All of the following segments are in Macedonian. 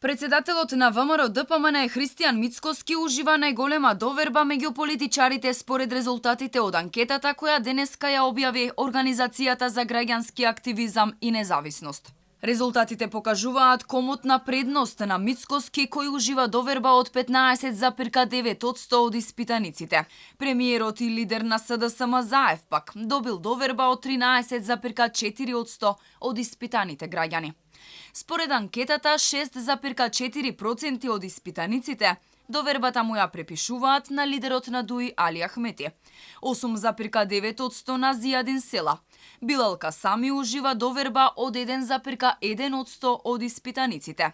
Председателот на ВМРО-ДПМН Христијан Мицкоски ужива најголема доверба меѓу политичарите според резултатите од анкетата која денеска ја објави Организацијата за граѓански активизам и независност. Резултатите покажуваат комотна предност на Мицкоски кој ужива доверба од 15,9% од испитаниците. Премиерот и лидер на СДСМ Заев пак добил доверба од 13,4% од испитаните граѓани. Според анкетата, 6,4% од испитаниците довербата му ја препишуваат на лидерот на ДУИ Али Ахмети, 8,9% на Зијадин Села. Билал Касами ужива доверба од 1,1% од испитаниците.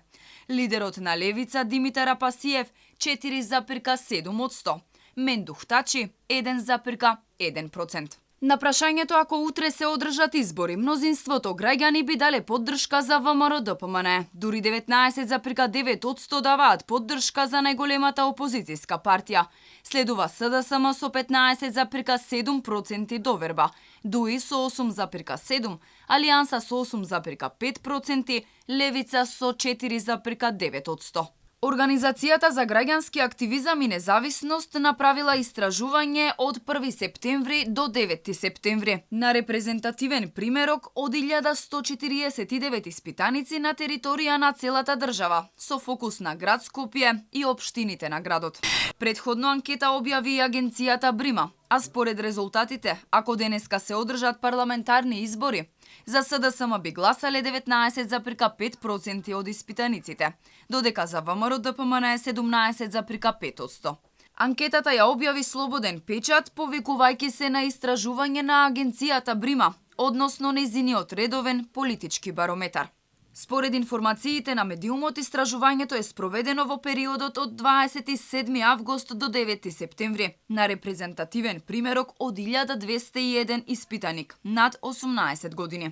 Лидерот на Левица Димитар Апасиев 4,7%. Мендух Тачи 1,1%. На прашањето ако утре се одржат избори, мнозинството граѓани би дале поддршка за ВМРО-ДПМН. Дури 19,9% даваат поддршка за најголемата опозицијска партија. Следува СДСМ со 15,7% доверба, ДУИ со 8,7%, Алијанса со 8,5%, Левица со 4,9%. Организацијата за граѓански активизам и независност направила истражување од 1 септември до 9 септември на репрезентативен примерок од 1149 испитаници на територија на целата држава, со фокус на град Скопје и општините на градот. Предходно анкета објави и агенцијата Брима, а според резултатите, ако денеска се одржат парламентарни избори, за СДСМ би гласале 19,5% од испитаниците, додека за ВМРО-ДПМН е 17,5%. Анкетата ја објави Слободен печат, повикувајќи се на истражување на агенцијата Брима, односно нејзиниот редовен политички барометар. Според информациите на медиумот, истражувањето е спроведено во периодот од 27 август до 9 септември на репрезентативен примерок од 1201 испитаник над 18 години.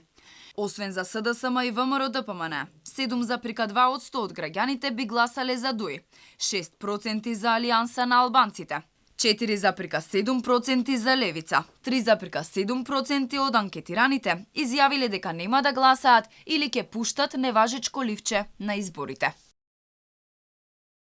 Освен за СДСМ и ВМРО-ДПМН, 7,2% од граѓаните би гласале за ДУИ, 6% за Алијанса на албанците, 4,7% за Левица, 3,7% од анкетираните изјавиле дека нема да гласаат или ќе пуштат неважечко ливче на изборите.